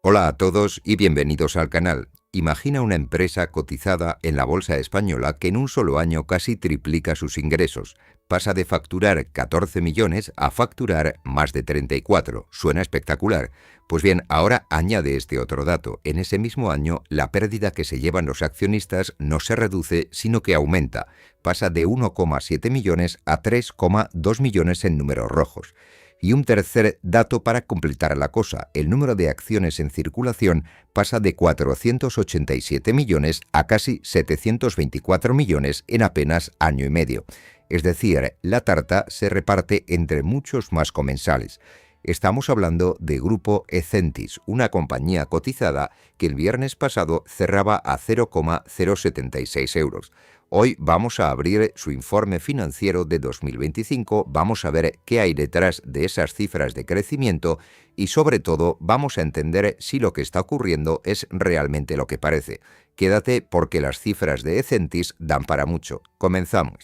Hola a todos y bienvenidos al canal. Imagina una empresa cotizada en la bolsa española que en un solo año casi triplica sus ingresos. Pasa de facturar 14 millones a facturar más de 34. Suena espectacular. Pues bien, ahora añade este otro dato. En ese mismo año, la pérdida que se llevan los accionistas no se reduce, sino que aumenta. Pasa de 1,7 millones a 3,2 millones en números rojos. Y un tercer dato para completar la cosa: el número de acciones en circulación pasa de 487 millones a casi 724 millones en apenas año y medio. Es decir, la tarta se reparte entre muchos más comensales. Estamos hablando de Grupo Ecentis, una compañía cotizada que el viernes pasado cerraba a 0,076 euros. Hoy vamos a abrir su informe financiero de 2025, vamos a ver qué hay detrás de esas cifras de crecimiento y sobre todo vamos a entender si lo que está ocurriendo es realmente lo que parece. Quédate porque las cifras de Ecentis dan para mucho. Comenzamos.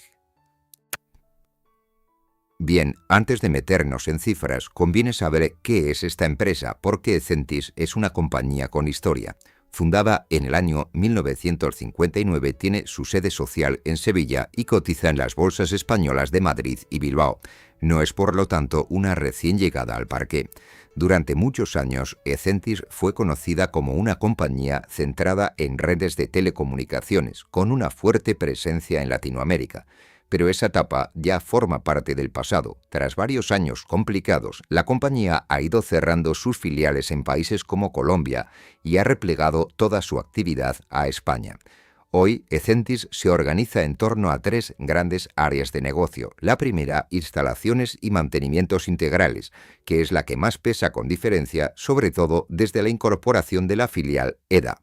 Bien, antes de meternos en cifras, conviene saber qué es esta empresa, porque Ecentis es una compañía con historia. Fundada en el año 1959, tiene su sede social en Sevilla y cotiza en las bolsas españolas de Madrid y Bilbao. No es, por lo tanto, una recién llegada al parqué. Durante muchos años, Ecentis fue conocida como una compañía centrada en redes de telecomunicaciones, con una fuerte presencia en Latinoamérica. Pero esa etapa ya forma parte del pasado. Tras varios años complicados, la compañía ha ido cerrando sus filiales en países como Colombia y ha replegado toda su actividad a España. Hoy, Ecentis se organiza en torno a tres grandes áreas de negocio. La primera, instalaciones y mantenimientos integrales, que es la que más pesa con diferencia, sobre todo desde la incorporación de la filial EDA.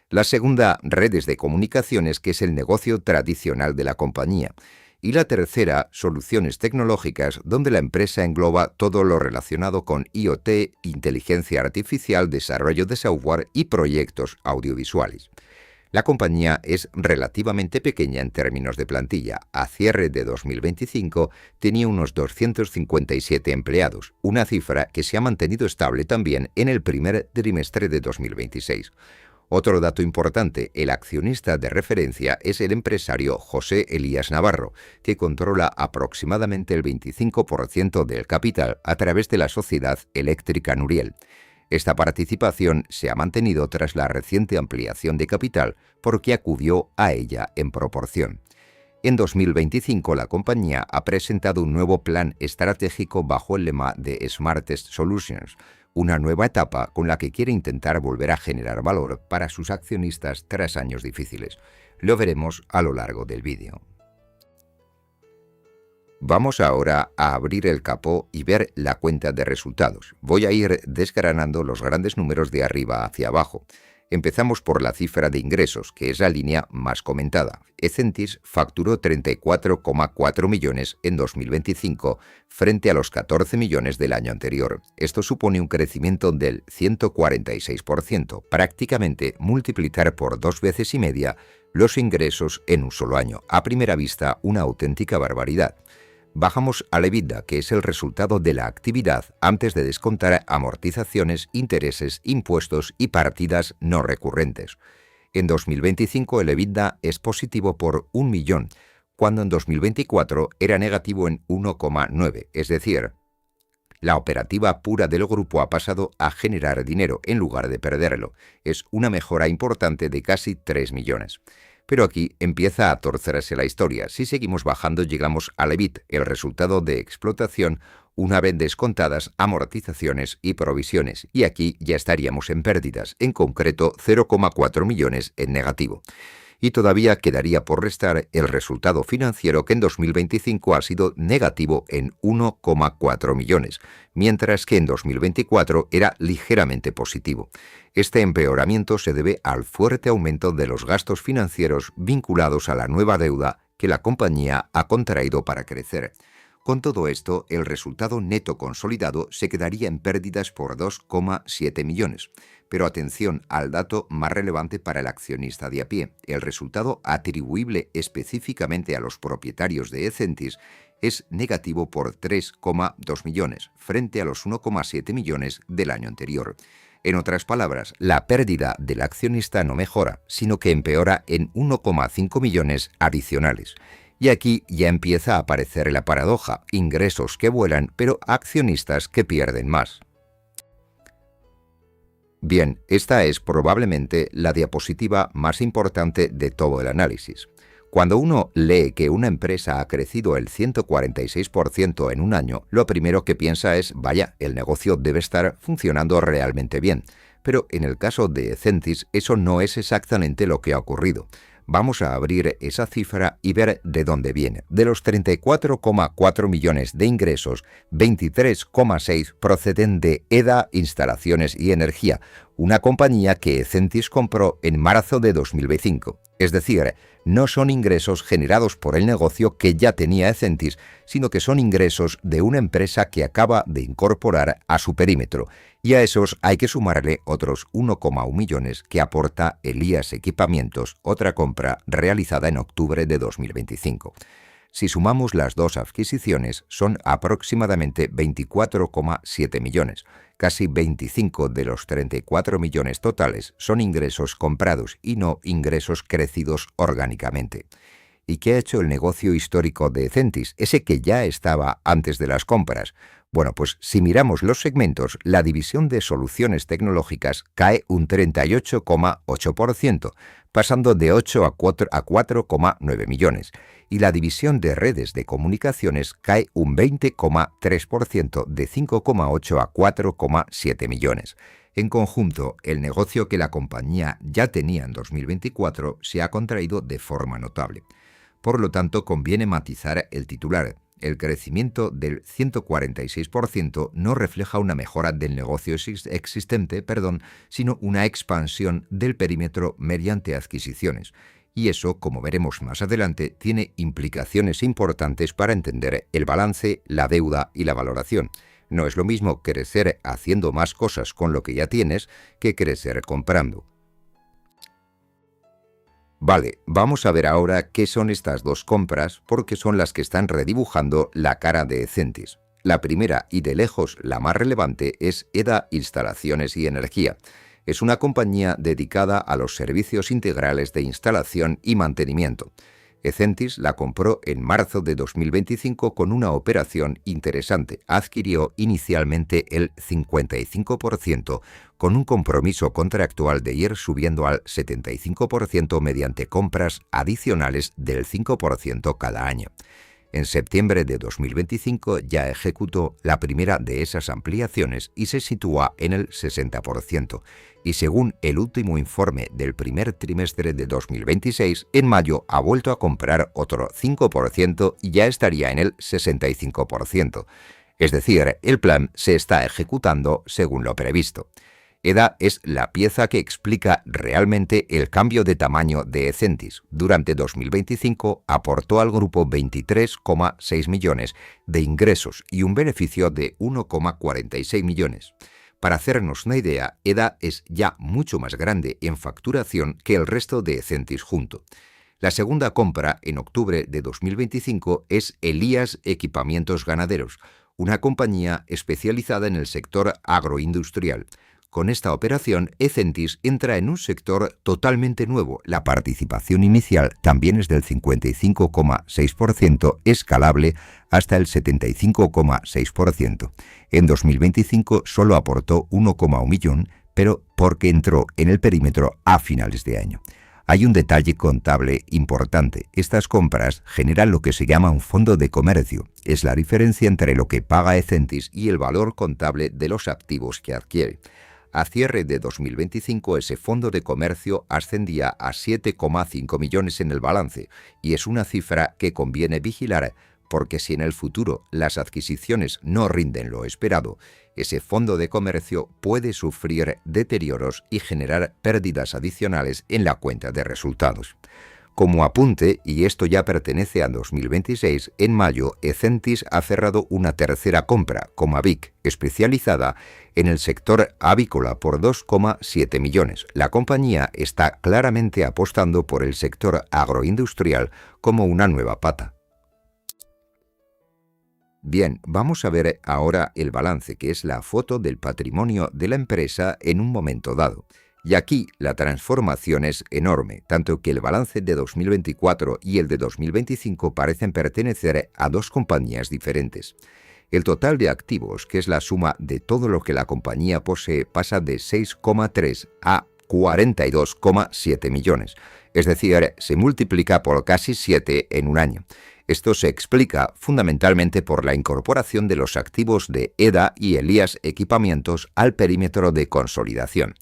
La segunda, redes de comunicaciones, que es el negocio tradicional de la compañía. Y la tercera, soluciones tecnológicas, donde la empresa engloba todo lo relacionado con IoT, inteligencia artificial, desarrollo de software y proyectos audiovisuales. La compañía es relativamente pequeña en términos de plantilla. A cierre de 2025 tenía unos 257 empleados, una cifra que se ha mantenido estable también en el primer trimestre de 2026. Otro dato importante: el accionista de referencia es el empresario José Elías Navarro, que controla aproximadamente el 25% del capital a través de la sociedad eléctrica Nuriel. Esta participación se ha mantenido tras la reciente ampliación de capital porque acudió a ella en proporción. En 2025 la compañía ha presentado un nuevo plan estratégico bajo el lema de Smartest Solutions, una nueva etapa con la que quiere intentar volver a generar valor para sus accionistas tras años difíciles. Lo veremos a lo largo del vídeo. Vamos ahora a abrir el capó y ver la cuenta de resultados. Voy a ir desgranando los grandes números de arriba hacia abajo. Empezamos por la cifra de ingresos, que es la línea más comentada. Ecentis facturó 34,4 millones en 2025 frente a los 14 millones del año anterior. Esto supone un crecimiento del 146%, prácticamente multiplicar por 2,5 veces los ingresos en un solo año. A primera vista, una auténtica barbaridad. Bajamos al EBITDA, que es el resultado de la actividad antes de descontar amortizaciones, intereses, impuestos y partidas no recurrentes. En 2025 el EBITDA es positivo por 1 millón, cuando en 2024 era negativo en 1,9, es decir, la operativa pura del grupo ha pasado a generar dinero en lugar de perderlo. Es una mejora importante de casi 3 millones. Pero aquí empieza a torcerse la historia. Si seguimos bajando, llegamos al EBIT, el resultado de explotación, una vez descontadas amortizaciones y provisiones. Y aquí ya estaríamos en pérdidas, en concreto 0,4 millones en negativo. Y todavía quedaría por restar el resultado financiero, que en 2025 ha sido negativo en 1,4 millones, mientras que en 2024 era ligeramente positivo. Este empeoramiento se debe al fuerte aumento de los gastos financieros vinculados a la nueva deuda que la compañía ha contraído para crecer. Con todo esto, el resultado neto consolidado se quedaría en pérdidas por 2,7 millones. Pero atención al dato más relevante para el accionista de a pie. El resultado atribuible específicamente a los propietarios de Ecentis es negativo por 3,2 millones, frente a los 1,7 millones del año anterior. En otras palabras, la pérdida del accionista no mejora, sino que empeora en 1,5 millones adicionales. Y aquí ya empieza a aparecer la paradoja: ingresos que vuelan, pero accionistas que pierden más. Bien, esta es probablemente la diapositiva más importante de todo el análisis. Cuando uno lee que una empresa ha crecido el 146% en un año, lo primero que piensa es: vaya, el negocio debe estar funcionando realmente bien. Pero en el caso de Ecentis, eso no es exactamente lo que ha ocurrido. Vamos a abrir esa cifra y ver de dónde viene. De los 34,4 millones de ingresos, 23,6 proceden de EDA Instalaciones y Energía, una compañía que Ecentis compró en marzo de 2025. Es decir, no son ingresos generados por el negocio que ya tenía Ecentis, sino que son ingresos de una empresa que acaba de incorporar a su perímetro. Y a esos hay que sumarle otros 1,1 millones que aporta Elías Equipamientos, otra compra realizada en octubre de 2025. Si sumamos las dos adquisiciones, son aproximadamente 24,7 millones. Casi 25 de los 34 millones totales son ingresos comprados y no ingresos crecidos orgánicamente. ¿Y qué ha hecho el negocio histórico de Ecentis, ese que ya estaba antes de las compras? Bueno, pues si miramos los segmentos, la división de soluciones tecnológicas cae un 38,8%, pasando de 8 a 4,9 millones, y la división de redes de comunicaciones cae un 20,3%, de 5,8 a 4,7 millones. En conjunto, el negocio que la compañía ya tenía en 2024 se ha contraído de forma notable. Por lo tanto, conviene matizar el titular. El crecimiento del 146% no refleja una mejora del negocio existente, sino una expansión del perímetro mediante adquisiciones. Y eso, como veremos más adelante, tiene implicaciones importantes para entender el balance, la deuda y la valoración. No es lo mismo crecer haciendo más cosas con lo que ya tienes que crecer comprando. Vale, vamos a ver ahora qué son estas dos compras, porque son las que están redibujando la cara de Ecentis. La primera, y de lejos la más relevante, es EDA Instalaciones y Energía. Es una compañía dedicada a los servicios integrales de instalación y mantenimiento. Ecentis la compró en marzo de 2025 con una operación interesante. Adquirió inicialmente el 55%, con un compromiso contractual de ir subiendo al 75% mediante compras adicionales del 5% cada año. En septiembre de 2025 ya ejecutó la primera de esas ampliaciones y se sitúa en el 60%. Y según el último informe del primer trimestre de 2026, en mayo ha vuelto a comprar otro 5% y ya estaría en el 65%. Es decir, el plan se está ejecutando según lo previsto. EDA es la pieza que explica realmente el cambio de tamaño de Ecentis. Durante 2025 aportó al grupo 23,6 millones de ingresos y un beneficio de 1,46 millones. Para hacernos una idea, EDA es ya mucho más grande en facturación que el resto de Ecentis junto. La segunda compra, en octubre de 2025, es Elías Equipamientos Ganaderos, una compañía especializada en el sector agroindustrial. Con esta operación, Ecentis entra en un sector totalmente nuevo. La participación inicial también es del 55,6%, escalable hasta el 75,6%. En 2025 solo aportó 1,1 millón, pero porque entró en el perímetro a finales de año. Hay un detalle contable importante. Estas compras generan lo que se llama un fondo de comercio. Es la diferencia entre lo que paga Ecentis y el valor contable de los activos que adquiere. A cierre de 2025, ese fondo de comercio ascendía a 7,5 millones en el balance, y es una cifra que conviene vigilar, porque si en el futuro las adquisiciones no rinden lo esperado, ese fondo de comercio puede sufrir deterioros y generar pérdidas adicionales en la cuenta de resultados. Como apunte, y esto ya pertenece a 2026, en mayo Ecentis ha cerrado una tercera compra, Comavic, especializada en el sector avícola por 2,7 millones. La compañía está claramente apostando por el sector agroindustrial como una nueva pata. Bien, vamos a ver ahora el balance, que es la foto del patrimonio de la empresa en un momento dado. Y aquí la transformación es enorme, tanto que el balance de 2024 y el de 2025 parecen pertenecer a dos compañías diferentes. El total de activos, que es la suma de todo lo que la compañía posee, pasa de 6,3 a 42,7 millones. Es decir, se multiplica por casi 7 en un año. Esto se explica fundamentalmente por la incorporación de los activos de EDA y Elías Equipamientos al perímetro de consolidación.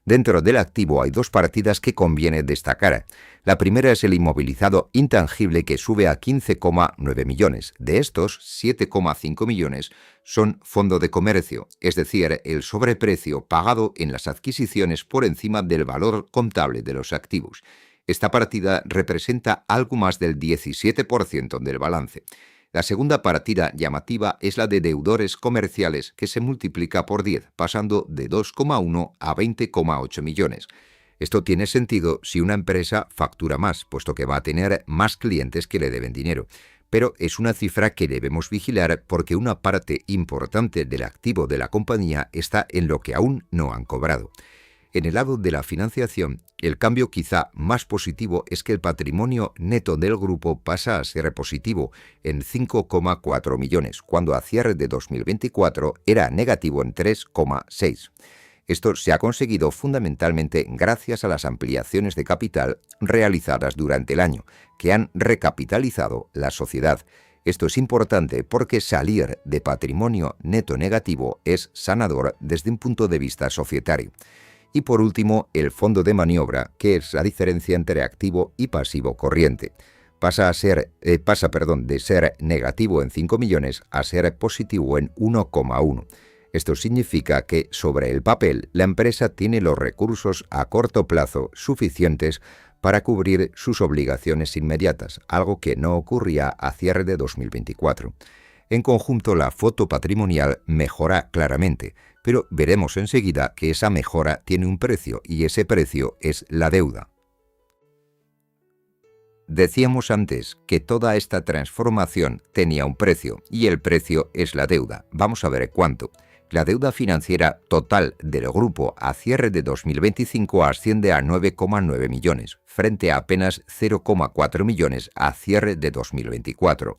Dentro del activo hay dos partidas que conviene destacar. La primera es el inmovilizado intangible, que sube a 15,9 millones. De estos, 7,5 millones son fondo de comercio, es decir, el sobreprecio pagado en las adquisiciones por encima del valor contable de los activos. Esta partida representa algo más del 17% del balance. La segunda partida llamativa es la de deudores comerciales, que se multiplica por 10, pasando de 2,1 a 20,8 millones. Esto tiene sentido si una empresa factura más, puesto que va a tener más clientes que le deben dinero. Pero es una cifra que debemos vigilar porque una parte importante del activo de la compañía está en lo que aún no han cobrado. En el lado de la financiación, el cambio quizá más positivo es que el patrimonio neto del grupo pasa a ser positivo en 5,4 millones, cuando a cierre de 2024 era negativo en 3,6. Esto se ha conseguido fundamentalmente gracias a las ampliaciones de capital realizadas durante el año, que han recapitalizado la sociedad. Esto es importante porque salir de patrimonio neto negativo es sanador desde un punto de vista societario. Y por último, el fondo de maniobra, que es la diferencia entre activo y pasivo corriente. Pasa de ser negativo en 5 millones a ser positivo en 1,1. Esto significa que, sobre el papel, la empresa tiene los recursos a corto plazo suficientes para cubrir sus obligaciones inmediatas, algo que no ocurría a cierre de 2024. En conjunto, la foto patrimonial mejora claramente, pero veremos enseguida que esa mejora tiene un precio y ese precio es la deuda. Decíamos antes que toda esta transformación tenía un precio y el precio es la deuda. Vamos a ver cuánto. La deuda financiera total del grupo a cierre de 2025 asciende a 9,9 millones, frente a apenas 0,4 millones a cierre de 2024.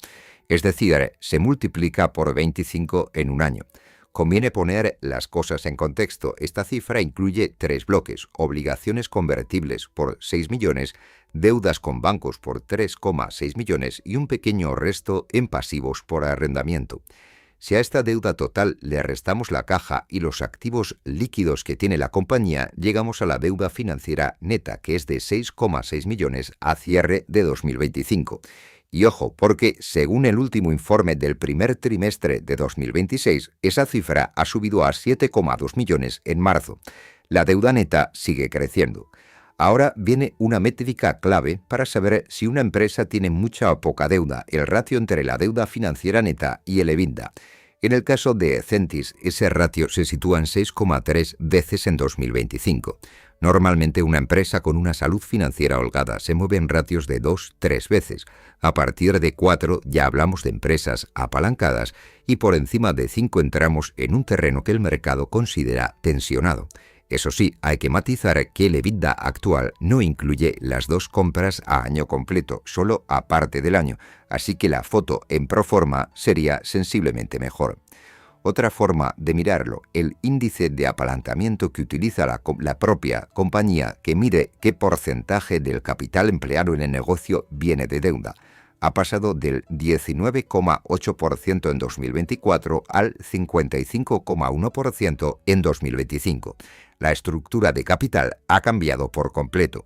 Es decir, se multiplica por 25 en un año. Conviene poner las cosas en contexto. Esta cifra incluye 3 bloques: obligaciones convertibles por 6 millones, deudas con bancos por 3,6 millones y un pequeño resto en pasivos por arrendamiento. Si a esta deuda total le restamos la caja y los activos líquidos que tiene la compañía, llegamos a la deuda financiera neta, que es de 6,6 millones a cierre de 2025. Y ojo, porque según el último informe del primer trimestre de 2026, esa cifra ha subido a 7,2 millones en marzo. La deuda neta sigue creciendo. Ahora viene una métrica clave para saber si una empresa tiene mucha o poca deuda, el ratio entre la deuda financiera neta y el EBITDA. En el caso de Ecentis, ese ratio se sitúa en 6,3 veces en 2025. Normalmente una empresa con una salud financiera holgada se mueve en ratios de 2-3 veces. A partir de 4 ya hablamos de empresas apalancadas y por encima de 5 entramos en un terreno que el mercado considera tensionado. Eso sí, hay que matizar que el EBITDA actual no incluye las 2 compras a año completo, solo a parte del año, así que la foto en proforma sería sensiblemente mejor. Otra forma de mirarlo, el índice de apalancamiento que utiliza la propia compañía, que mide qué porcentaje del capital empleado en el negocio viene de deuda. Ha pasado del 19,8% en 2024 al 55,1% en 2025. La estructura de capital ha cambiado por completo.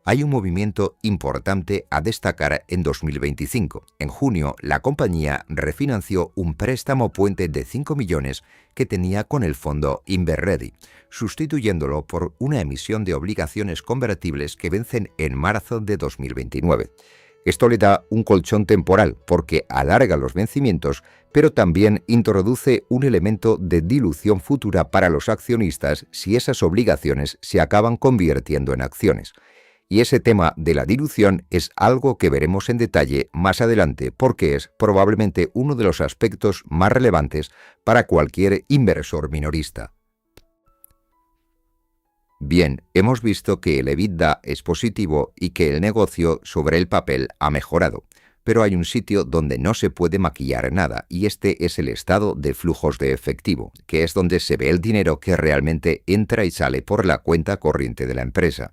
Hay un movimiento importante a destacar en 2025. En junio, la compañía refinanció un préstamo puente de 5 millones que tenía con el fondo Inverready, sustituyéndolo por una emisión de obligaciones convertibles que vencen en marzo de 2029. Esto le da un colchón temporal porque alarga los vencimientos, pero también introduce un elemento de dilución futura para los accionistas si esas obligaciones se acaban convirtiendo en acciones. Y ese tema de la dilución es algo que veremos en detalle más adelante porque es probablemente uno de los aspectos más relevantes para cualquier inversor minorista. Bien, hemos visto que el EBITDA es positivo y que el negocio sobre el papel ha mejorado, pero hay un sitio donde no se puede maquillar nada y este es el estado de flujos de efectivo, que es donde se ve el dinero que realmente entra y sale por la cuenta corriente de la empresa.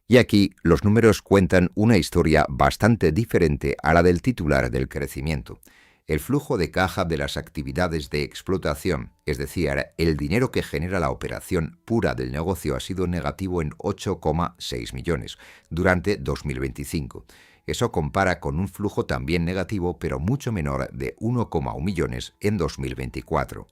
Y aquí los números cuentan una historia bastante diferente a la del titular del crecimiento. El flujo de caja de las actividades de explotación, es decir, el dinero que genera la operación pura del negocio, ha sido negativo en 8,6 millones durante 2025. Eso compara con un flujo también negativo, pero mucho menor, de 1,1 millones en 2024.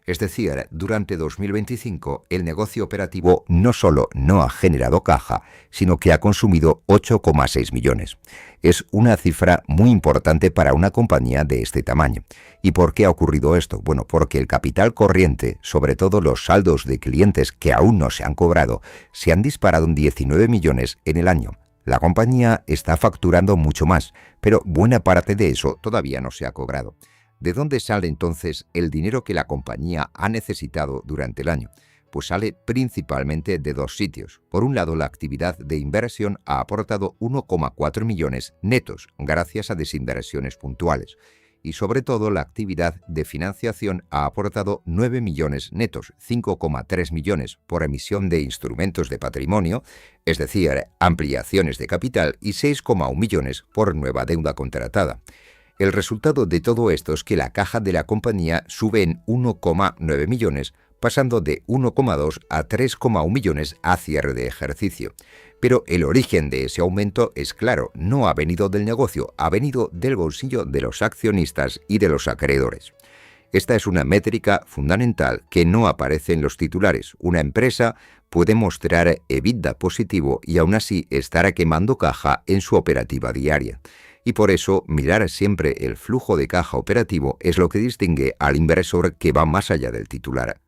Es decir, durante 2025 el negocio operativo no solo no ha generado caja, sino que ha consumido 8,6 millones. Es una cifra muy importante para una compañía de este tamaño. ¿Y por qué ha ocurrido esto? Bueno, porque el capital corriente, sobre todo los saldos de clientes que aún no se han cobrado, se han disparado en 19 millones en el año. La compañía está facturando mucho más, pero buena parte de eso todavía no se ha cobrado. ¿De dónde sale entonces el dinero que la compañía ha necesitado durante el año? Pues sale principalmente de dos sitios. Por un lado, la actividad de inversión ha aportado 1,4 millones netos gracias a desinversiones puntuales. Y sobre todo, la actividad de financiación ha aportado 9 millones netos, 5,3 millones por emisión de instrumentos de patrimonio, es decir, ampliaciones de capital, y 6,1 millones por nueva deuda contratada. El resultado de todo esto es que la caja de la compañía sube en 1,9 millones, pasando de 1,2 a 3,1 millones a cierre de ejercicio. Pero el origen de ese aumento es claro, no ha venido del negocio, ha venido del bolsillo de los accionistas y de los acreedores. Esta es una métrica fundamental que no aparece en los titulares. Una empresa puede mostrar EBITDA positivo y aún así estará quemando caja en su operativa diaria. Y por eso mirar siempre el flujo de caja operativo es lo que distingue al inversor que va más allá del titular.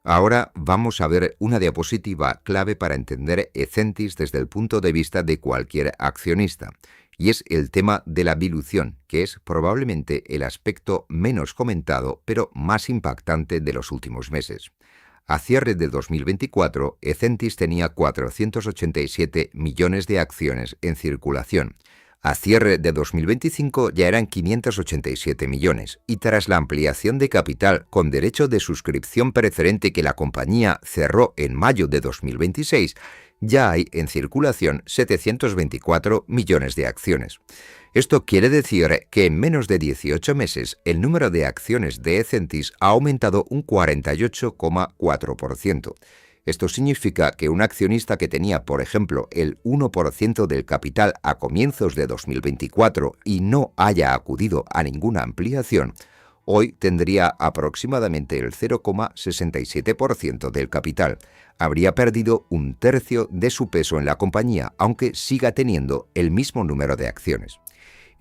Ahora vamos a ver una diapositiva clave para entender Ecentis desde el punto de vista de cualquier accionista, y es el tema de la dilución, que es probablemente el aspecto menos comentado pero más impactante de los últimos meses. A cierre de 2024, Ecentis tenía 487 millones de acciones en circulación. A cierre de 2025 ya eran 587 millones, y tras la ampliación de capital con derecho de suscripción preferente que la compañía cerró en mayo de 2026, ya hay en circulación 724 millones de acciones. Esto quiere decir que en menos de 18 meses el número de acciones de Ecentis ha aumentado un 48,4%. Esto significa que un accionista que tenía, por ejemplo, el 1% del capital a comienzos de 2024 y no haya acudido a ninguna ampliación, hoy tendría aproximadamente el 0,67% del capital. Habría perdido un tercio de su peso en la compañía, aunque siga teniendo el mismo número de acciones.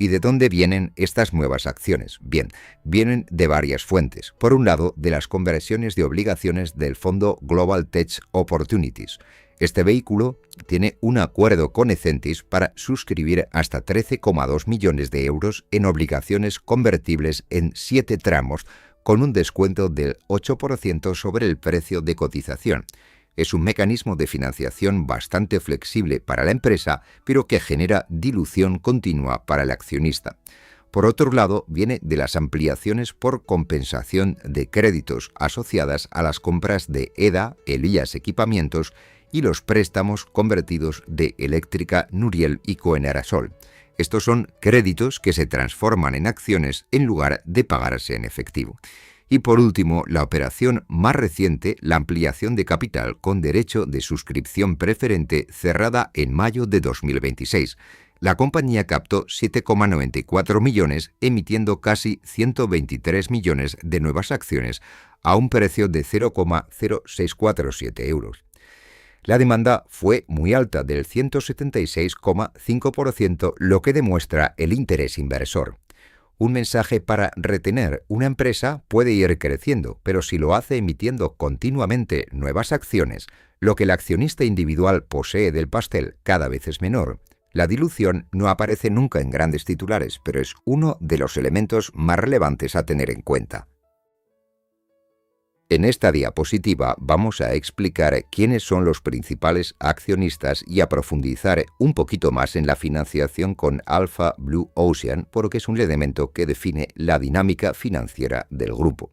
¿Y de dónde vienen estas nuevas acciones? Bien, vienen de varias fuentes. Por un lado, de las conversiones de obligaciones del fondo Global Tech Opportunities. Este vehículo tiene un acuerdo con Ecentis para suscribir hasta 13,2 millones de euros en obligaciones convertibles en 7 tramos con un descuento del 8% sobre el precio de cotización. Es un mecanismo de financiación bastante flexible para la empresa, pero que genera dilución continua para el accionista. Por otro lado, viene de las ampliaciones por compensación de créditos asociadas a las compras de EDA, Elías Equipamientos, y los préstamos convertidos de Eléctrica Nuriel y Coenerasol. Estos son créditos que se transforman en acciones en lugar de pagarse en efectivo. Y por último, la operación más reciente, la ampliación de capital con derecho de suscripción preferente cerrada en mayo de 2026. La compañía captó 7,94 millones, emitiendo casi 123 millones de nuevas acciones a un precio de 0,0647 euros. La demanda fue muy alta, del 176,5%, lo que demuestra el interés inversor. Un mensaje para retener: una empresa puede ir creciendo, pero si lo hace emitiendo continuamente nuevas acciones, Lo que el accionista individual posee del pastel cada vez es menor. La dilución no aparece nunca en grandes titulares, pero es uno de los elementos más relevantes a tener en cuenta. En esta diapositiva vamos a explicar quiénes son los principales accionistas y a profundizar un poquito más en la financiación con Alpha Blue Ocean, porque es un elemento que define la dinámica financiera del grupo.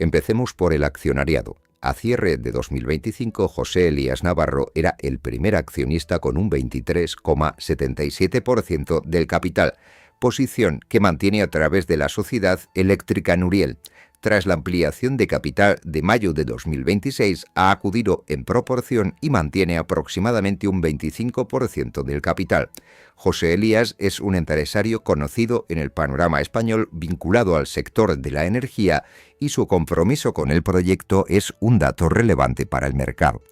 Empecemos por el accionariado. A cierre de 2025, José Elías Navarro era el primer accionista con un 23,77% del capital, posición que mantiene a través de la sociedad eléctrica Nuriel. Tras la ampliación de capital de mayo de 2026, ha acudido en proporción y mantiene aproximadamente un 25% del capital. José Elías es un empresario conocido en el panorama español vinculado al sector de la energía y su compromiso con el proyecto es un dato relevante para el mercado.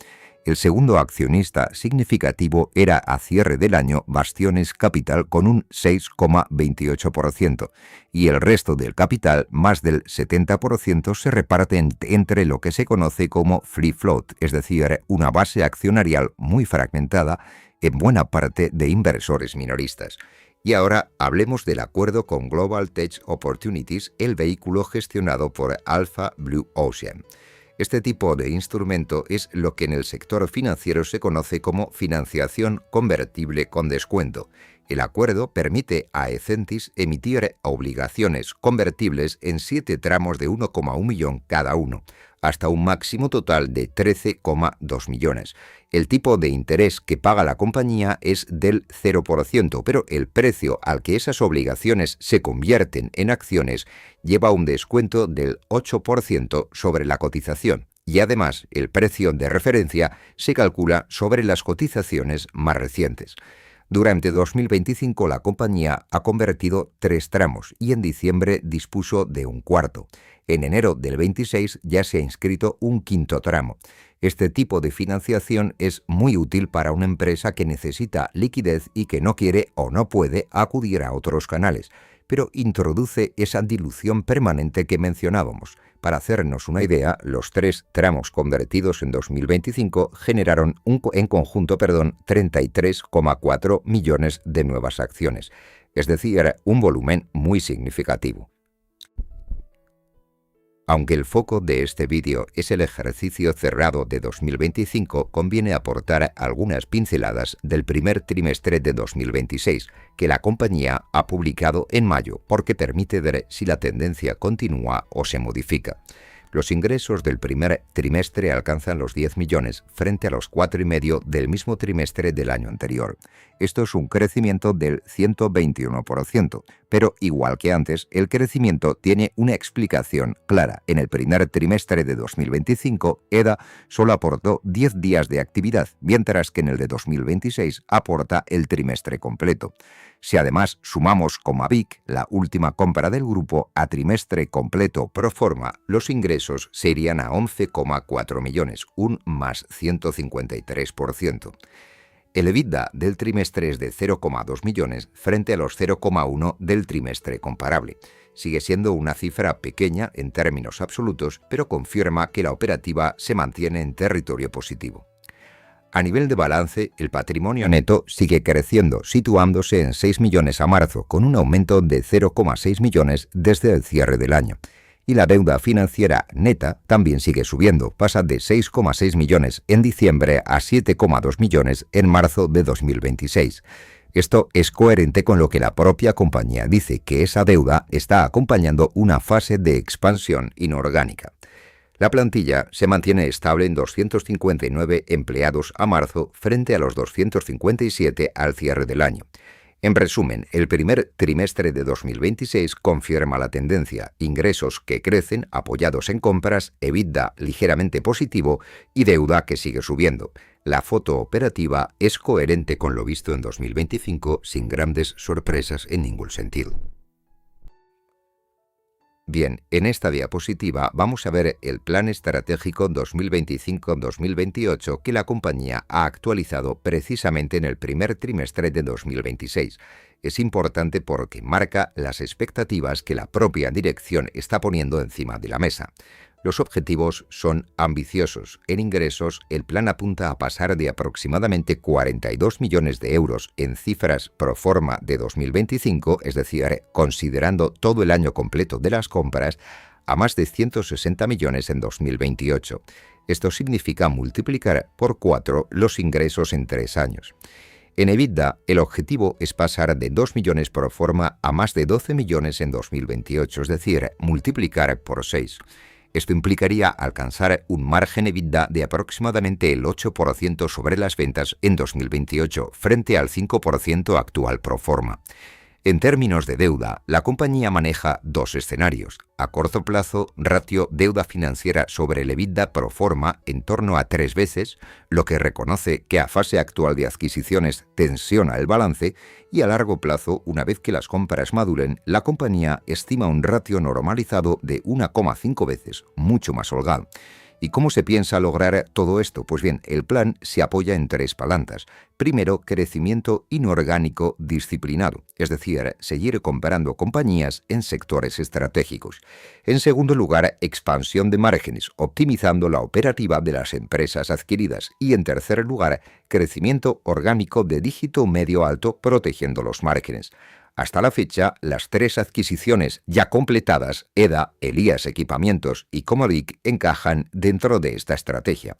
El segundo accionista significativo era a cierre del año Bastiones Capital con un 6,28% y el resto del capital, más del 70%, se reparte entre lo que se conoce como free float, es decir, una base accionarial muy fragmentada en buena parte de inversores minoristas. Y ahora hablemos del acuerdo con Global Tech Opportunities, el vehículo gestionado por Alpha Blue Ocean. Este tipo de instrumento es lo que en el sector financiero se conoce como financiación convertible con descuento. El acuerdo permite a Ecentis emitir obligaciones convertibles en 7 tramos de 1,1 millón cada uno, hasta un máximo total de 13,2 millones. El tipo de interés que paga la compañía es del 0%, pero el precio al que esas obligaciones se convierten en acciones lleva un descuento del 8% sobre la cotización. Y además, el precio de referencia se calcula sobre las cotizaciones más recientes. Durante 2025 la compañía ha convertido 3 tramos y en diciembre dispuso de un cuarto. En enero del 26 ya se ha inscrito un 5.º tramo. Este tipo de financiación es muy útil para una empresa que necesita liquidez y que no quiere o no puede acudir a otros canales, pero introduce esa dilución permanente que mencionábamos. Para hacernos una idea, los 3 tramos convertidos en 2025 generaron en conjunto 33,4 millones de nuevas acciones, es decir, un volumen muy significativo. Aunque el foco de este vídeo es el ejercicio cerrado de 2025, conviene aportar algunas pinceladas del primer trimestre de 2026, que la compañía ha publicado en mayo, porque permite ver si la tendencia continúa o se modifica. Los ingresos del primer trimestre alcanzan los 10 millones frente a los 4,5 del mismo trimestre del año anterior. Esto es un crecimiento del 121%, pero igual que antes, el crecimiento tiene una explicación clara. En el primer trimestre de 2025, EDA solo aportó 10 días de actividad, mientras que en el de 2026 aporta el trimestre completo. Si además sumamos como a Vic, la última compra del grupo, a trimestre completo pro forma, los ingresos se irían a 11,4 millones, un más 153%. El EBITDA del trimestre es de 0,2 millones frente a los 0,1 del trimestre comparable. Sigue siendo una cifra pequeña en términos absolutos, pero confirma que la operativa se mantiene en territorio positivo. A nivel de balance, el patrimonio neto sigue creciendo, situándose en 6 millones a marzo, con un aumento de 0,6 millones desde el cierre del año. Y la deuda financiera neta también sigue subiendo, pasa de 6,6 millones en diciembre a 7,2 millones en marzo de 2026. Esto es coherente con lo que la propia compañía dice, que esa deuda está acompañando una fase de expansión inorgánica. La plantilla se mantiene estable en 259 empleados a marzo frente a los 257 al cierre del año. En resumen, el primer trimestre de 2026 confirma la tendencia: ingresos que crecen apoyados en compras, EBITDA ligeramente positivo y deuda que sigue subiendo. La foto operativa es coherente con lo visto en 2025 sin grandes sorpresas en ningún sentido. Bien, en esta diapositiva vamos a ver el plan estratégico 2025-2028 que la compañía ha actualizado precisamente en el primer trimestre de 2026. Es importante porque marca las expectativas que la propia dirección está poniendo encima de la mesa. Los objetivos son ambiciosos. En ingresos, el plan apunta a pasar de aproximadamente 42 millones de euros en cifras pro forma de 2025, es decir, considerando todo el año completo de las compras, a más de 160 millones en 2028. Esto significa multiplicar por 4 los ingresos en 3 años. En EBITDA, el objetivo es pasar de 2 millones pro forma a más de 12 millones en 2028, es decir, multiplicar por 6. Esto implicaría alcanzar un margen EBITDA de aproximadamente el 8% sobre las ventas en 2028, frente al 5% actual pro forma. En términos de deuda, la compañía maneja dos escenarios. A corto plazo, ratio deuda financiera sobre el EBITDA pro forma en torno a 3 veces, lo que reconoce que a fase actual de adquisiciones tensiona el balance, y a largo plazo, una vez que las compras maduren, la compañía estima un ratio normalizado de 1,5 veces, mucho más holgado. ¿Y cómo se piensa lograr todo esto? Pues bien, el plan se apoya en 3 palancas. Primero, crecimiento inorgánico disciplinado, es decir, seguir comprando compañías en sectores estratégicos. En segundo lugar, expansión de márgenes, optimizando la operativa de las empresas adquiridas. Y en tercer lugar, crecimiento orgánico de dígito medio-alto, protegiendo los márgenes. Hasta la fecha, las 3 adquisiciones ya completadas, EDA, Elías Equipamientos y Comodic, encajan dentro de esta estrategia.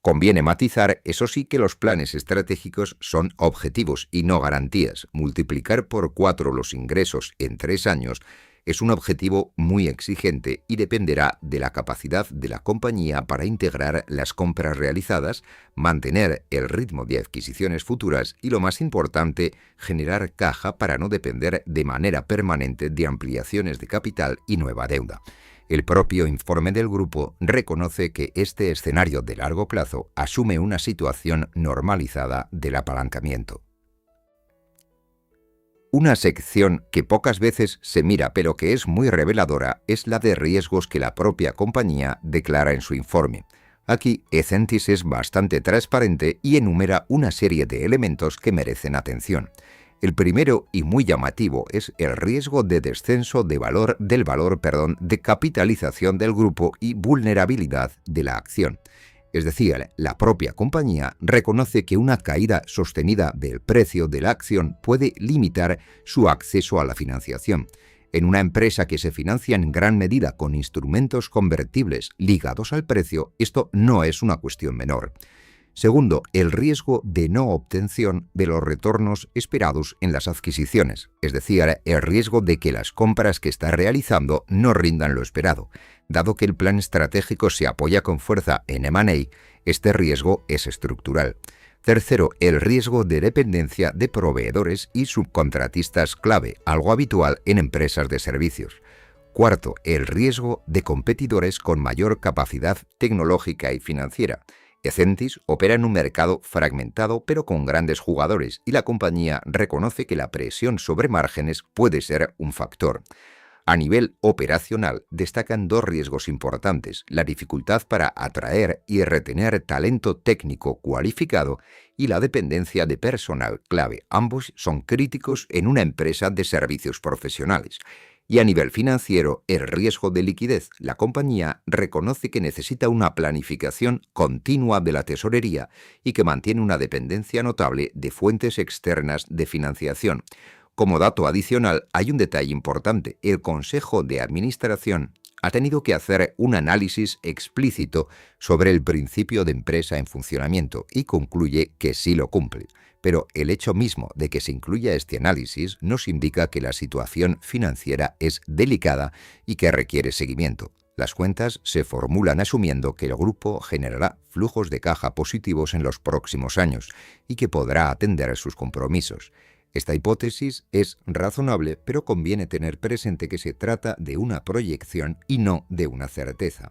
Conviene matizar, eso sí, que los planes estratégicos son objetivos y no garantías. Multiplicar por 4 los ingresos en 3 años es un objetivo muy exigente y dependerá de la capacidad de la compañía para integrar las compras realizadas, mantener el ritmo de adquisiciones futuras y, lo más importante, generar caja para no depender de manera permanente de ampliaciones de capital y nueva deuda. El propio informe del grupo reconoce que este escenario de largo plazo asume una situación normalizada del apalancamiento. Una sección que pocas veces se mira pero que es muy reveladora es la de riesgos que la propia compañía declara en su informe. Aquí, Ecentis es bastante transparente y enumera una serie de elementos que merecen atención. El primero y muy llamativo es el riesgo de descenso del valor de capitalización del grupo y vulnerabilidad de la acción. Es decir, la propia compañía reconoce que una caída sostenida del precio de la acción puede limitar su acceso a la financiación. En una empresa que se financia en gran medida con instrumentos convertibles ligados al precio, esto no es una cuestión menor. Segundo, el riesgo de no obtención de los retornos esperados en las adquisiciones, es decir, el riesgo de que las compras que está realizando no rindan lo esperado. Dado que el plan estratégico se apoya con fuerza en M&A, este riesgo es estructural. Tercero, el riesgo de dependencia de proveedores y subcontratistas clave, algo habitual en empresas de servicios. Cuarto, el riesgo de competidores con mayor capacidad tecnológica y financiera. Ecentis opera en un mercado fragmentado pero con grandes jugadores y la compañía reconoce que la presión sobre márgenes puede ser un factor. A nivel operacional destacan 2 riesgos importantes: la dificultad para atraer y retener talento técnico cualificado y la dependencia de personal clave. Ambos son críticos en una empresa de servicios profesionales. Y a nivel financiero, el riesgo de liquidez. La compañía reconoce que necesita una planificación continua de la tesorería y que mantiene una dependencia notable de fuentes externas de financiación. Como dato adicional, hay un detalle importante: el Consejo de Administración ha tenido que hacer un análisis explícito sobre el principio de empresa en funcionamiento y concluye que sí lo cumple. Pero el hecho mismo de que se incluya este análisis nos indica que la situación financiera es delicada y que requiere seguimiento. Las cuentas se formulan asumiendo que el grupo generará flujos de caja positivos en los próximos años y que podrá atender sus compromisos. Esta hipótesis es razonable, pero conviene tener presente que se trata de una proyección y no de una certeza.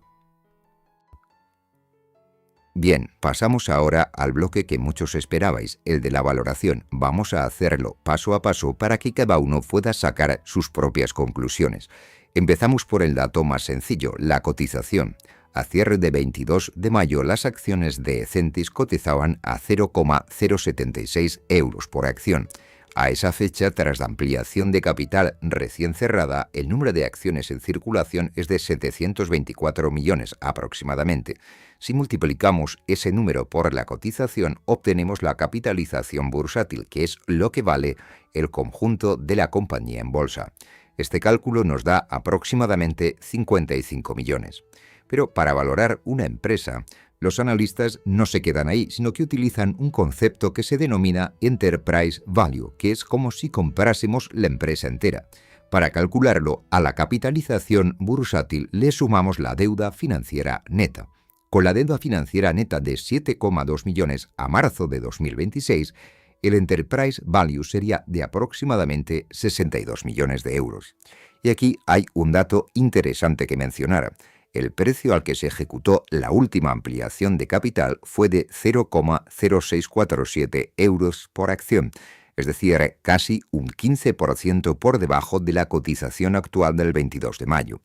Bien, pasamos ahora al bloque que muchos esperabais, el de la valoración. Vamos a hacerlo paso a paso para que cada uno pueda sacar sus propias conclusiones. Empezamos por el dato más sencillo, la cotización. A cierre de 22 de mayo, las acciones de Ecentis cotizaban a 0,076 euros por acción. A esa fecha, tras la ampliación de capital recién cerrada, el número de acciones en circulación es de 724 millones aproximadamente. Si multiplicamos ese número por la cotización, obtenemos la capitalización bursátil, que es lo que vale el conjunto de la compañía en bolsa. Este cálculo nos da aproximadamente 55 millones. Pero para valorar una empresa, los analistas no se quedan ahí, sino que utilizan un concepto que se denomina Enterprise Value, que es como si comprásemos la empresa entera. Para calcularlo, a la capitalización bursátil le sumamos la deuda financiera neta. Con la deuda financiera neta de 7,2 millones a marzo de 2026, el Enterprise Value sería de aproximadamente 62 millones de euros. Y aquí hay un dato interesante que mencionar. El precio al que se ejecutó la última ampliación de capital fue de 0,0647 euros por acción, es decir, casi un 15% por debajo de la cotización actual del 22 de mayo.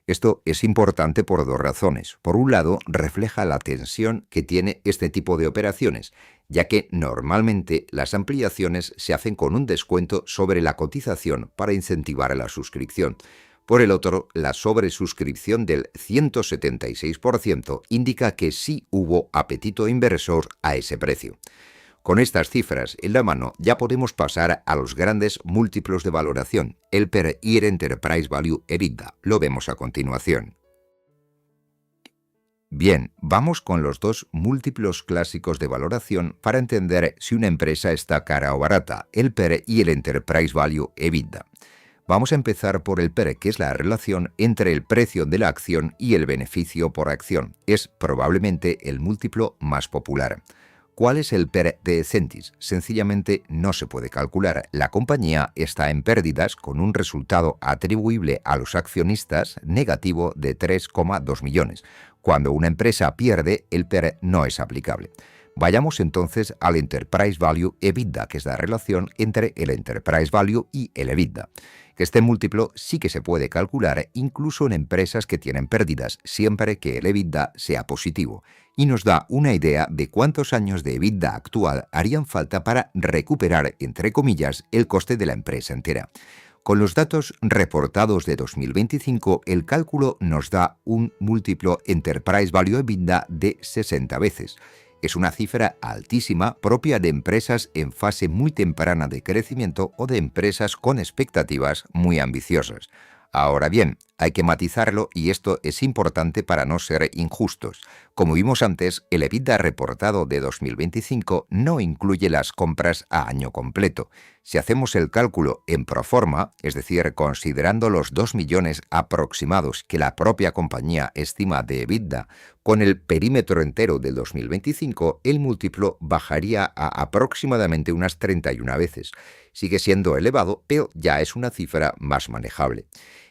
Esto es importante por dos razones. Por un lado, refleja la tensión que tiene este tipo de operaciones, ya que normalmente las ampliaciones se hacen con un descuento sobre la cotización para incentivar la suscripción. Por el otro, la sobresuscripción del 176% indica que sí hubo apetito inversor a ese precio. Con estas cifras en la mano ya podemos pasar a los grandes múltiplos de valoración, el PER y el Enterprise Value EBITDA. Lo vemos a continuación. Bien, vamos con los dos múltiplos clásicos de valoración para entender si una empresa está cara o barata, el PER y el Enterprise Value EBITDA. Vamos a empezar por el PER, que es la relación entre el precio de la acción y el beneficio por acción. Es probablemente el múltiplo más popular. ¿Cuál es el PER de Ecentis? Sencillamente no se puede calcular. La compañía está en pérdidas con un resultado atribuible a los accionistas negativo de 3,2 millones. Cuando una empresa pierde, el PER no es aplicable. Vayamos entonces al Enterprise Value EBITDA, que es la relación entre el Enterprise Value y el EBITDA. Este múltiplo sí que se puede calcular incluso en empresas que tienen pérdidas, siempre que el EBITDA sea positivo, y nos da una idea de cuántos años de EBITDA actual harían falta para recuperar, entre comillas, el coste de la empresa entera. Con los datos reportados de 2025, el cálculo nos da un múltiplo Enterprise Value EBITDA de 60 veces. Es una cifra altísima propia de empresas en fase muy temprana de crecimiento o de empresas con expectativas muy ambiciosas. Ahora bien, hay que matizarlo y esto es importante para no ser injustos. Como vimos antes, el EBITDA reportado de 2025 no incluye las compras a año completo. Si hacemos el cálculo en proforma, es decir, considerando los 2 millones aproximados que la propia compañía estima de EBITDA, con el perímetro entero del 2025, el múltiplo bajaría a aproximadamente unas 31 veces. Sigue siendo elevado, pero ya es una cifra más manejable.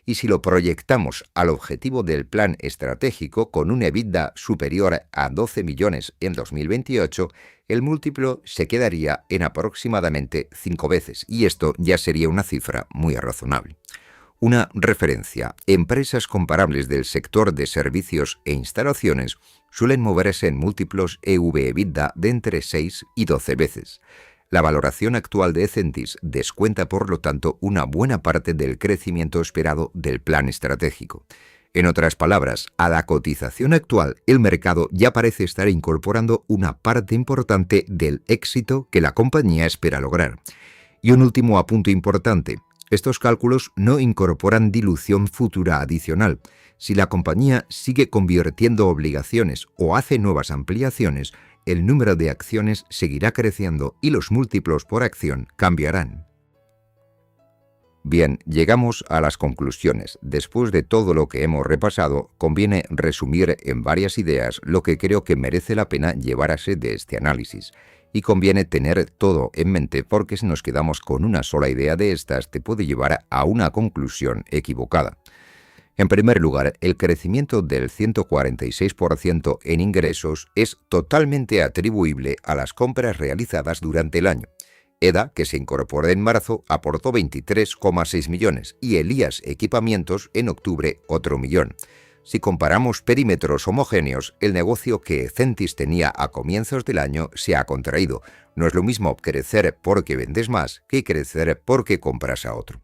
Y si lo proyectamos al objetivo del plan estratégico con un EBITDA superior a 12 millones en 2028, el múltiplo se quedaría en aproximadamente 5 veces, y esto ya sería una cifra muy razonable. Una referencia: empresas comparables del sector de servicios e instalaciones suelen moverse en múltiplos EV/EBITDA de entre 6 y 12 veces. La valoración actual de Ecentis descuenta, por lo tanto, una buena parte del crecimiento esperado del plan estratégico. En otras palabras, a la cotización actual, el mercado ya parece estar incorporando una parte importante del éxito que la compañía espera lograr. Y un último apunte importante: estos cálculos no incorporan dilución futura adicional. Si la compañía sigue convirtiendo obligaciones o hace nuevas ampliaciones, el número de acciones seguirá creciendo y los múltiplos por acción cambiarán. Bien, llegamos a las conclusiones. Después de todo lo que hemos repasado, conviene resumir en varias ideas lo que creo que merece la pena llevarse de este análisis. Y conviene tener todo en mente, porque si nos quedamos con una sola idea de estas, te puede llevar a una conclusión equivocada. En primer lugar, el crecimiento del 146% en ingresos es totalmente atribuible a las compras realizadas durante el año. EDA, que se incorporó en marzo, aportó 23,6 millones y Elías Equipamientos en octubre otro millón. Si comparamos perímetros homogéneos, el negocio que Ecentis tenía a comienzos del año se ha contraído. No es lo mismo crecer porque vendes más que crecer porque compras a otro.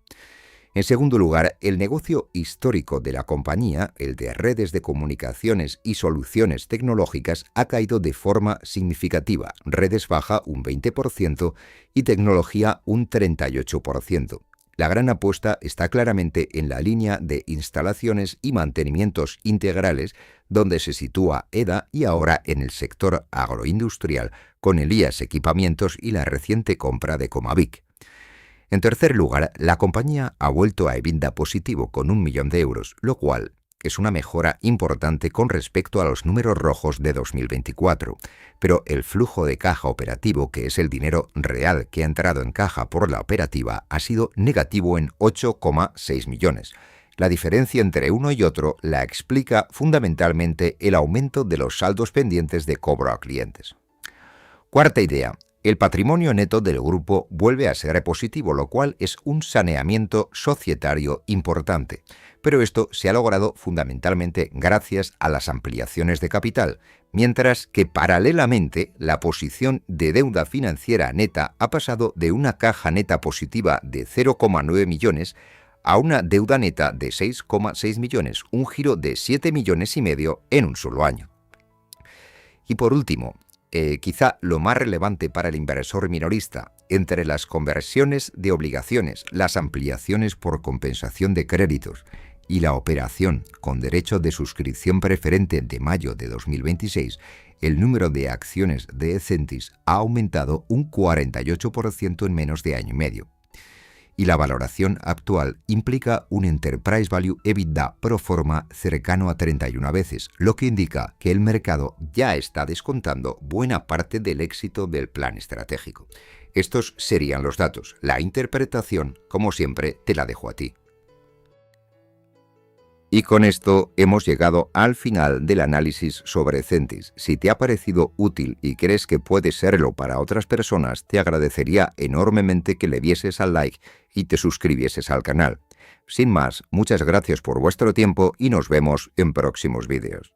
En segundo lugar, el negocio histórico de la compañía, el de redes de comunicaciones y soluciones tecnológicas, ha caído de forma significativa. Redes baja un 20% y tecnología un 38%. La gran apuesta está claramente en la línea de instalaciones y mantenimientos integrales, donde se sitúa EDA, y ahora en el sector agroindustrial, con Elías Equipamientos y la reciente compra de Comavic. En tercer lugar, la compañía ha vuelto a EBITDA positivo con 1 millón de euros, lo cual es una mejora importante con respecto a los números rojos de 2024. Pero el flujo de caja operativo, que es el dinero real que ha entrado en caja por la operativa, ha sido negativo en 8,6 millones. La diferencia entre uno y otro la explica fundamentalmente el aumento de los saldos pendientes de cobro a clientes. Cuarta idea. El patrimonio neto del grupo vuelve a ser positivo, lo cual es un saneamiento societario importante. Pero esto se ha logrado fundamentalmente gracias a las ampliaciones de capital, mientras que paralelamente la posición de deuda financiera neta ha pasado de una caja neta positiva de 0,9 millones a una deuda neta de 6,6 millones, un giro de 7,5 millones en un solo año. Y por último, quizá lo más relevante para el inversor minorista, entre las conversiones de obligaciones, las ampliaciones por compensación de créditos y la operación con derecho de suscripción preferente de mayo de 2026, el número de acciones de Ecentis ha aumentado un 48% en menos de año y medio. Y la valoración actual implica un Enterprise Value EBITDA pro forma cercano a 31 veces, lo que indica que el mercado ya está descontando buena parte del éxito del plan estratégico. Estos serían los datos. La interpretación, como siempre, te la dejo a ti. Y con esto hemos llegado al final del análisis sobre Ecentis. Si te ha parecido útil y crees que puede serlo para otras personas, te agradecería enormemente que le dieses al like y te suscribieses al canal. Sin más, muchas gracias por vuestro tiempo y nos vemos en próximos vídeos.